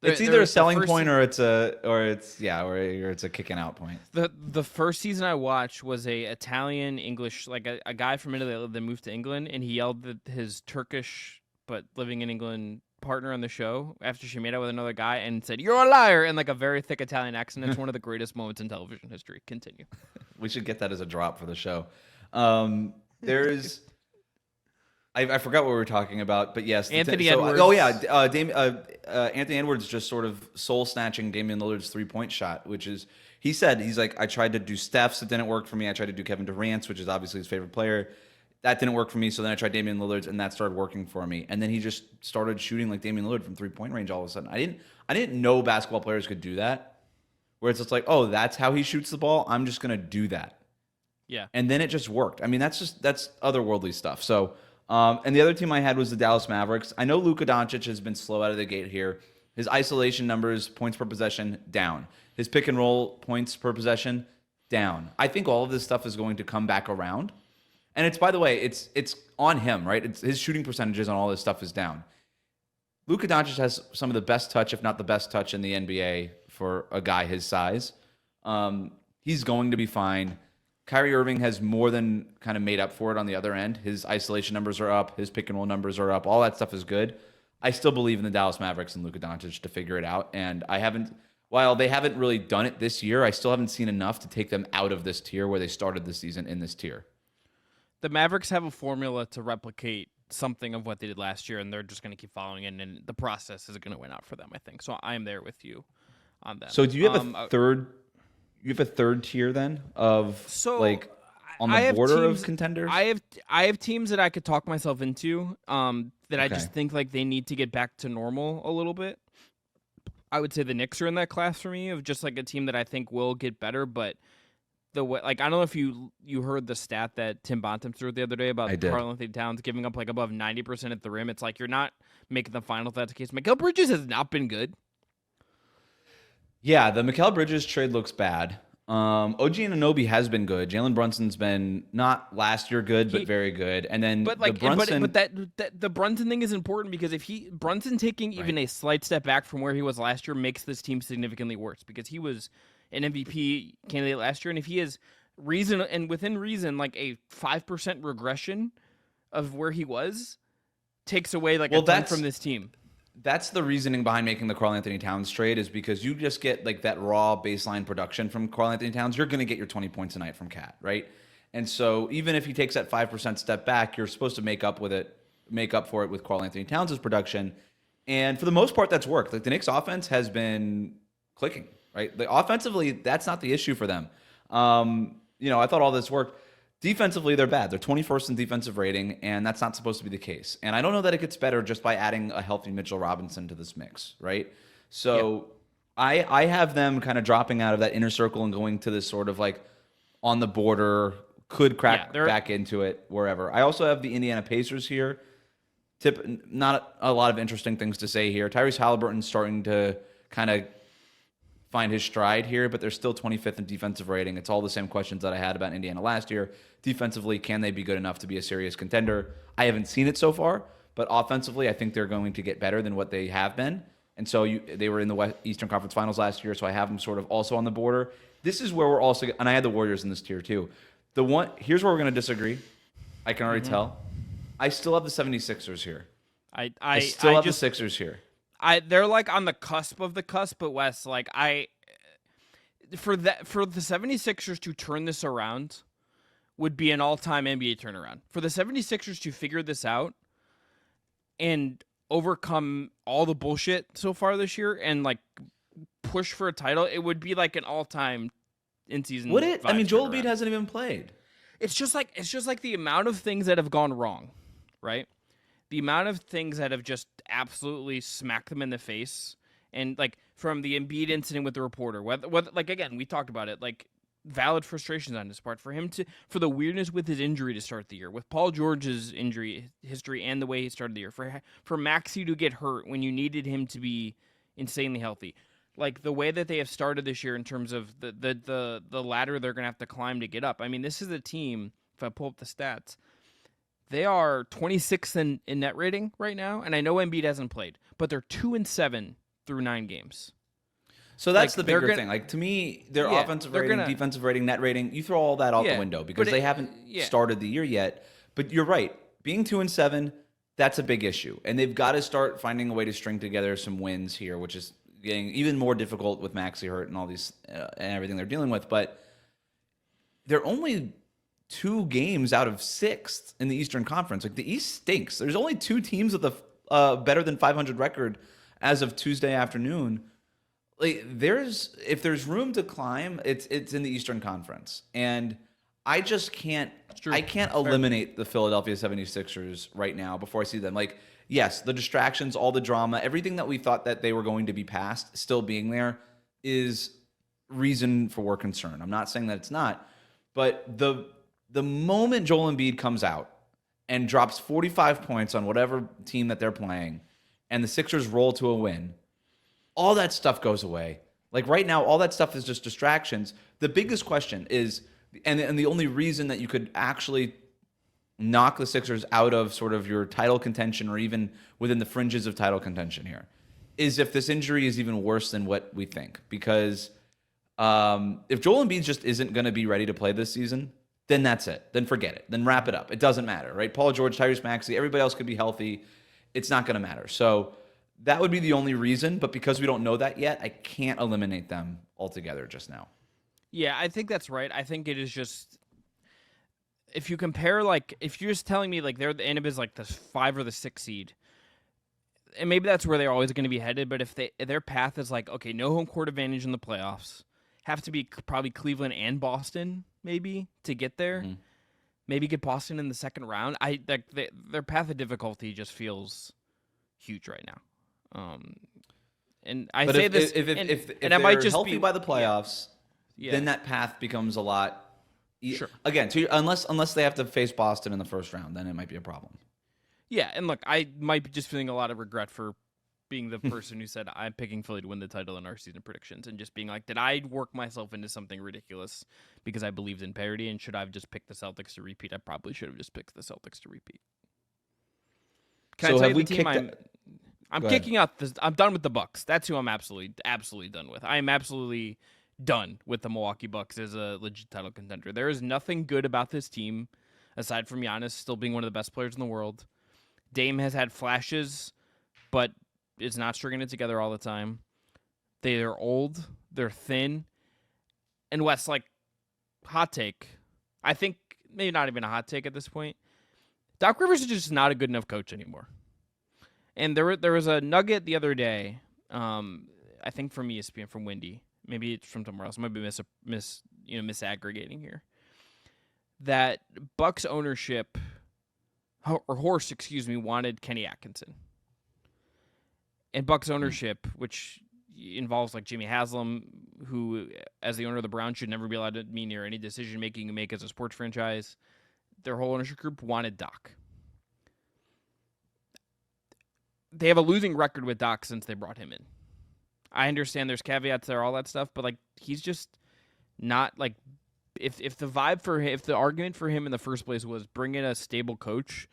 It's either a selling point or it's a kicking out point. The first season I watched was a Italian English, like a guy from Italy that moved to England, and he yelled at his Turkish but living in England partner on the show after she made out with another guy and said, "You're a liar," in like a very thick Italian accent. It's one of the greatest moments in television history. Continue. We should get that as a drop for the show. There's. I forgot what we were talking about, but yes, Anthony Edwards. Oh yeah, Anthony Edwards just sort of soul snatching Damian Lillard's 3-point shot, which is he's like, I tried to do Steph's, it didn't work for me. I tried to do Kevin Durant's, which is obviously his favorite player. That didn't work for me, so then I tried Damian Lillard's, and that started working for me. And then he just started shooting like Damian Lillard from 3-point range all of a sudden. I didn't know basketball players could do that. Where it's just like, oh, that's how he shoots the ball. I'm just gonna do that. Yeah. And then it just worked. I mean, that's otherworldly stuff. So. And the other team I had was the Dallas Mavericks. I know Luka Doncic has been slow out of the gate here. His isolation numbers, points per possession, down. His pick and roll points per possession, down. I think all of this stuff is going to come back around. And it's, by the way, it's on him, right? It's his shooting percentages on all this stuff is down. Luka Doncic has some of the best touch, if not the best touch in the NBA for a guy his size. He's going to be fine. Kyrie Irving has more than kind of made up for it on the other end. His isolation numbers are up. His pick and roll numbers are up. All that stuff is good. I still believe in the Dallas Mavericks and Luka Doncic to figure it out. And while they haven't really done it this year, I still haven't seen enough to take them out of this tier where they started the season in this tier. The Mavericks have a formula to replicate something of what they did last year, and they're just going to keep following it, and the process is going to win out for them, I think. So I'm there with you on that. So do you have a third? You have a third tier then of like on the border of contenders? I have teams that I could talk myself into that I just think like they need to get back to normal a little bit. I would say the Knicks are in that class for me of just like a team that I think will get better, but the way, like, I don't know if you heard the stat that Tim Bontemps threw the other day about Karl-Anthony Towns giving up like above 90% at the rim. It's like you're not making the finals. That's the case. Mikal Bridges has not been good. Yeah, the Mikal Bridges trade looks bad. OG Anunoby has been good. Jalen Brunson's been not last year good, but very good. And then but like, the Brunson, but the Brunson thing is important because if Brunson taking even a slight step back from where he was last year makes this team significantly worse because he was an MVP candidate last year, and if he is within reason, like a 5% regression of where he was takes away like a ton from this team. That's the reasoning behind making the Karl-Anthony Towns trade is because you just get like that raw baseline production from Karl-Anthony Towns. You're going to get your 20 points a night from Cat, right? And so even if he takes that 5% step back, you're supposed to make up for it with Karl-Anthony Towns' production. And for the most part, that's worked. Like the Knicks offense has been clicking, right? Offensively, that's not the issue for them. I thought all this worked. Defensively, they're bad. They're 21st in defensive rating, and that's not supposed to be the case. And I don't know that it gets better just by adding a healthy Mitchell Robinson to this mix, right? So I have them kind of dropping out of that inner circle and going to this sort of like on the border, could crack back into it wherever. I also have the Indiana Pacers here. Not a lot of interesting things to say here. Tyrese Halliburton's starting to kind of find his stride here, but they're still 25th in defensive rating. It's all the same questions that I had about Indiana last year. Defensively, can they be good enough to be a serious contender? I haven't seen it so far, but offensively, I think they're going to get better than what they have been. And so they were in the Eastern Conference Finals last year, so I have them sort of also on the border. This is where we're also, and I had the Warriors in this tier too. Here's where we're going to disagree. I can already tell. I still have the 76ers here. I still have the Sixers here. They're like on the cusp of the cusp, but Wes, like for the 76ers to turn this around would be an all-time NBA turnaround. For the 76ers to figure this out and overcome all the bullshit so far this year and like push for a title, it would be like an all-time in-season. Would it? I mean, Joel turnaround. Embiid hasn't even played. It's just like the amount of things that have gone wrong, right? The amount of things that have just absolutely smacked them in the face, and like from the Embiid incident with the reporter, whether like again we talked about it, like valid frustrations on his part for the weirdness with his injury to start the year, with Paul George's injury history and the way he started the year, for Maxey to get hurt when you needed him to be insanely healthy. Like the way that they have started this year in terms of the ladder they're going to have to climb to get up. I mean, this is a team, if I pull up the stats, they are 26th in net rating right now, and I know Embiid hasn't played, but they're 2-7 through 9 games. So that's the bigger thing. Like, to me, their offensive rating, defensive rating, net rating, you throw all that out the window because they haven't started the year yet. But you're right. Being 2-7, that's a big issue. And they've got to start finding a way to string together some wins here, which is getting even more difficult with Maxey hurt and all these and everything they're dealing with. But they're only 2 games out of 6th in the Eastern Conference. Like, the East stinks. There's only 2 teams with a better than 500 record as of Tuesday afternoon. Like, if there's room to climb, it's in the Eastern Conference. And I just can't eliminate the Philadelphia 76ers right now before I see them. Like, yes, the distractions, all the drama, everything that we thought that they were going to be past still being there is reason for concern. I'm not saying that it's not, but the moment Joel Embiid comes out and drops 45 points on whatever team that they're playing and the Sixers roll to a win, all that stuff goes away. Like, right now, all that stuff is just distractions. The biggest question is, and the only reason that you could actually knock the Sixers out of sort of your title contention or even within the fringes of title contention here, is if this injury is even worse than what we think. Because if Joel Embiid just isn't going to be ready to play this season, then that's it. Then forget it. Then wrap it up. It doesn't matter, right? Paul George, Tyrese Maxey, everybody else could be healthy. It's not going to matter. So that would be the only reason, but because we don't know that yet, I can't eliminate them altogether just now. Yeah, I think that's right. I think it is just, if you compare, like, if you're just telling me, like, the end of is like the 5 or the 6 seed, and maybe that's where they're always going to be headed, but if their path is like, okay, no home court advantage in the playoffs, have to be probably Cleveland and Boston, maybe, to get there. Mm-hmm. Maybe get Boston in the second round. Their path of difficulty just feels huge right now. And I say this, if they're might just healthy by the playoffs, then that path becomes a lot. Sure. Again, unless they have to face Boston in the first round, then it might be a problem. Yeah, and look, I might be just feeling a lot of regret for being the person who said I'm picking Philly to win the title in our season predictions, and just being like, did I work myself into something ridiculous because I believed in parity? And should I have just picked the Celtics to repeat? I probably should have just picked the Celtics to repeat. Can I tell you the team I'm kicking out I'm done with the Bucks. That's who I'm absolutely done with. I am absolutely done with the Milwaukee Bucks as a legit title contender. There is nothing good about this team aside from Giannis still being one of the best players in the world. Dame has had flashes, but is not stringing it together all the time. They are old, they're thin, and Wes, like, hot take. I think maybe not even a hot take at this point. Doc Rivers is just not a good enough coach anymore. And there was a nugget the other day, I think from ESPN, from Wendy. Maybe it's from somewhere else. I might be misaggregating here. That Bucks ownership, or Horst, wanted Kenny Atkinson. And Bucks ownership, which involves like Jimmy Haslam, who, as the owner of the Browns, should never be allowed to be near any decision making you make as a sports franchise. Their whole ownership group wanted Doc. They have a losing record with Doc since they brought him in. I understand there's caveats there, all that stuff, but like he's just not like if the vibe for him, if the argument for him in the first place was bring in a stable coach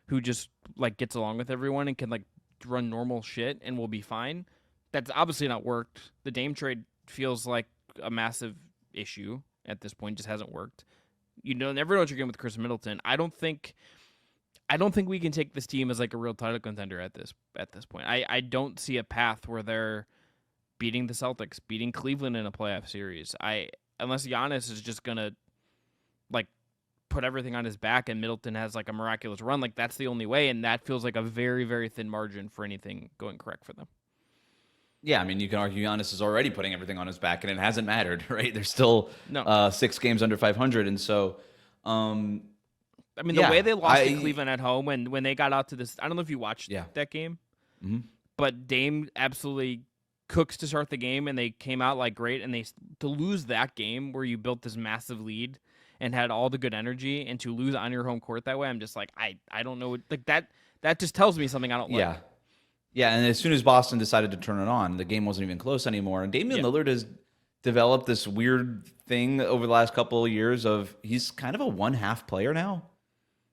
who just like gets along with everyone and can like run normal shit and will be fine, that's obviously not worked. The Dame trade feels like a massive issue at this point, just hasn't worked. You know, never know what you're getting with Chris Middleton. I don't think we can take this team as like a real title contender at this point. I don't see a path where they're beating the Celtics, beating Cleveland in a playoff series. Unless Giannis is just gonna like put everything on his back and Middleton has like a miraculous run, like that's the only way, and that feels like a very, very thin margin for anything going correct for them. Yeah, I mean, you can argue Giannis is already putting everything on his back, and it hasn't mattered, right? They're still 6 games under 500, and so. I mean, the way they lost to Cleveland at home when they got out to this, I don't know if you watched that game, but Dame absolutely Cooks to start the game, and they came out like great, and to lose that game where you built this massive lead and had all the good energy, and to lose on your home court that way, I'm just like, I don't know, like that just tells me something I don't Yeah. like. Yeah, and as soon as Boston decided to turn it on, the game wasn't even close anymore. And Damian Lillard has developed this weird thing over the last couple of years of he's kind of a one-half player now.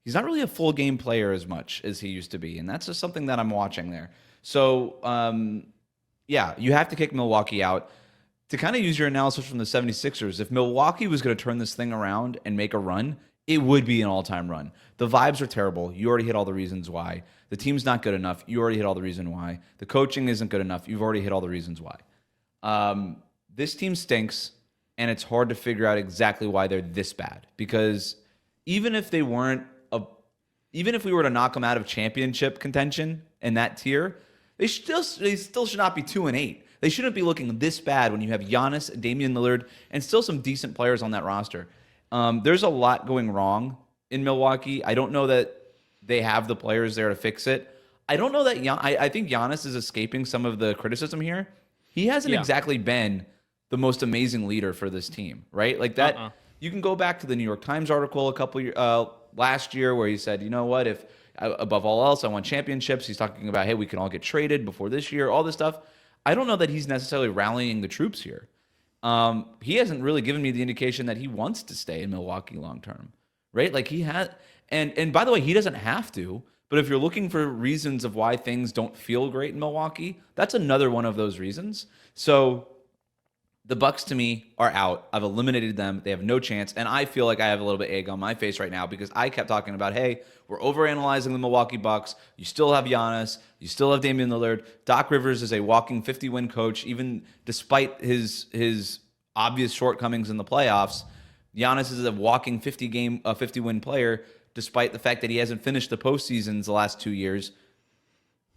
He's not really a full game player as much as he used to be, and that's just something that I'm watching there. So, yeah, you have to kick Milwaukee out. To kind of use your analysis from the 76ers, if Milwaukee was going to turn this thing around and make a run, it would be an all-time run. The vibes are terrible. You already hit all the reasons why. The team's not good enough. You already hit all the reason why. The coaching isn't good enough. You've already hit all the reasons why. This team stinks, and it's hard to figure out exactly why they're this bad. Because even if they weren't even if we were to knock them out of championship contention in that tier, they still should not be 2-8. They shouldn't be looking this bad when you have Giannis, Damian Lillard, and still some decent players on that roster. There's a lot going wrong in Milwaukee. I don't know that they have the players there to fix it. I don't know that I think Giannis is escaping some of the criticism here. He hasn't exactly been the most amazing leader for this team, right? Like that. You can go back to the New York Times article a couple last year where he said, you know what, if above all else I want championships. He's talking about, hey, we can all get traded before this year, all this stuff. I don't know that he's necessarily rallying the troops here. He hasn't really given me the indication that he wants to stay in Milwaukee long term, right? Like he had, and by the way, he doesn't have to. But if you're looking for reasons of why things don't feel great in Milwaukee, that's another one of those reasons. So the Bucks to me are out. I've eliminated them. They have no chance. And I feel like I have a little bit of egg on my face right now because I kept talking about, hey, we're overanalyzing the Milwaukee Bucks. You still have Giannis. You still have Damian Lillard. Doc Rivers is a walking 50-win coach, even despite his obvious shortcomings in the playoffs. Giannis is a walking 50-win player, despite the fact that he hasn't finished the postseasons the last 2 years.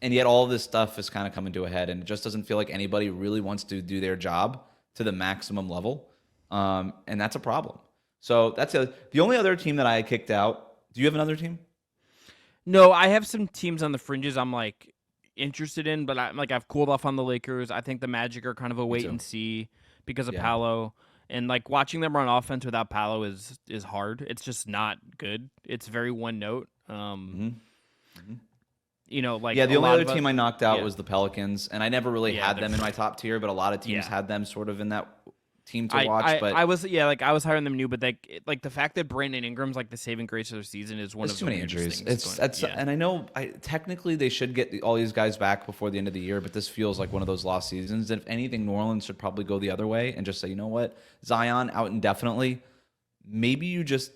And yet all this stuff is kind of coming to a head, and it just doesn't feel like anybody really wants to do their job to the maximum level, and that's a problem. So that's the only other team that I kicked out. Do you have another team? No, I have some teams on the fringes I'm like interested in, but I've cooled off on the Lakers. I think the Magic are kind of a wait and see because of Paolo, and like watching them run offense without Paolo is hard. It's just not good. It's very one note. You know, like the only other team I knocked out was the Pelicans, and I never really had them in my top tier, but a lot of teams had them sort of in that team to watch. But I was higher than them new, but like the fact that Brandon Ingram's like the saving grace of their season is one of too many injuries. And I know technically they should get all these guys back before the end of the year, but this feels like one of those lost seasons. And if anything, New Orleans should probably go the other way and just say, you know what, Zion out indefinitely. Maybe you just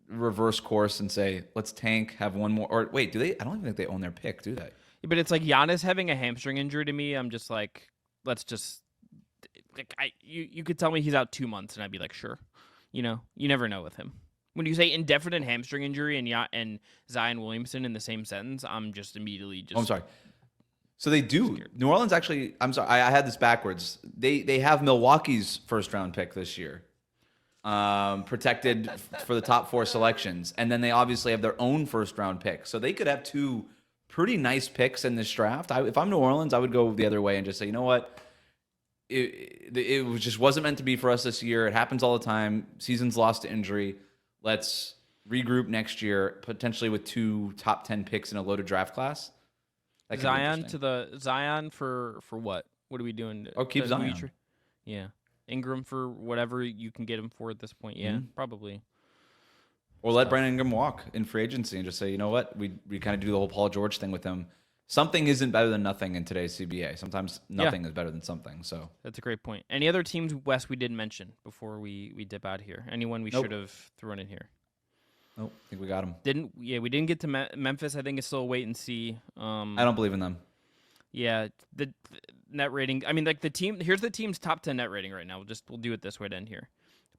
reverse course and say, let's tank, have one more. Or wait, do they? I don't even think they own their pick, do they? But it's like Giannis having a hamstring injury to me. I'm just like, let's just like you could tell me he's out 2 months and I'd be like, sure. You know, you never know with him. When you say indefinite hamstring injury and Zion Williamson in the same sentence, I'm just immediately just. I'm sorry. So they do. Scared. New Orleans actually. I'm sorry. I had this backwards. They have Milwaukee's first round pick this year. Protected for the top 4 selections. And then they obviously have their own first round pick. So they could have 2 pretty nice picks in this draft. If I'm New Orleans, I would go the other way and just say, you know what? It just wasn't meant to be for us this year. It happens all the time. Season's lost to injury. Let's regroup next year, potentially with 2 top 10 picks in a loaded draft class. Zion for what? What are we doing? Oh, keep Zion. Yeah. Ingram for whatever you can get him for at this point. Yeah, probably. Or let Brandon Ingram walk in free agency and just say, you know what? We kind of do the whole Paul George thing with him. Something isn't better than nothing in today's CBA. Sometimes nothing is better than something. So that's a great point. Any other teams, Wes, we didn't mention before we dip out here? Anyone we should have thrown in here? Nope. I think we got them. We didn't get to Memphis. I think it's still a wait and see. I don't believe in them. Yeah, the net rating. I mean, like the team. Here's the team's top 10 net rating right now. We'll do it this way to end here.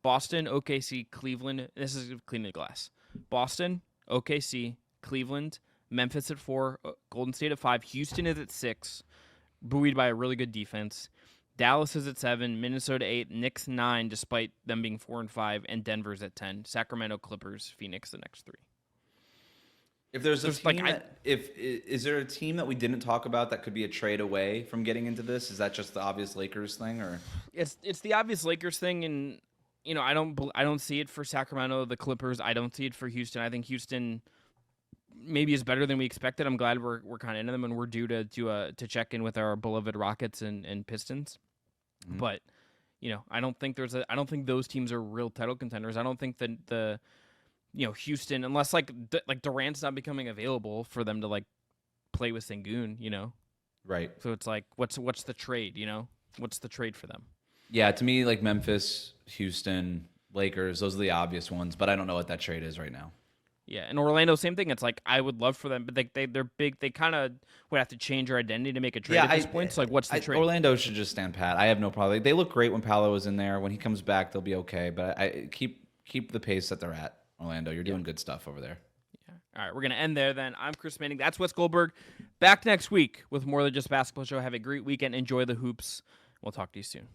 Boston, OKC, Cleveland. This is cleaning the glass. Boston, OKC, Cleveland, Memphis at 4, Golden State at 5, Houston is at 6, buoyed by a really good defense. Dallas is at 7, Minnesota 8, Knicks 9, despite them being 4 and 5, and Denver's at 10. Sacramento, Clippers, Phoenix the next 3. If there's a There's, team like, is there a team that we didn't talk about that could be a trade away from getting into this? Is that just the obvious Lakers thing, or It's the obvious Lakers thing, and I don't see it for Sacramento, the Clippers. I don't see it for Houston. I think Houston maybe is better than we expected. I'm glad we're kind of into them, and we're due to check in with our beloved Rockets and Pistons. Mhm. But I don't think those teams are real title contenders. I don't think that the Houston, unless like Durant's not becoming available for them to like play with Sengun. right? So it's like, what's the trade? What's the trade for them? Yeah, to me, like Memphis, Houston, Lakers, those are the obvious ones, but I don't know what that trade is right now. Yeah, and Orlando, same thing. It's like I would love for them, but they're big. They kind of would have to change their identity to make a trade at this point. So like, what's the trade? Orlando should just stand pat. I have no problem. They look great when Paolo was in there. When he comes back, they'll be okay. But I keep the pace that they're at. Orlando, you're doing good stuff over there. Yeah. All right, we're gonna end there then. I'm Chris Manning. That's Wes Goldberg. Back next week with more than just basketball show. Have a great weekend. Enjoy the hoops. We'll talk to you soon.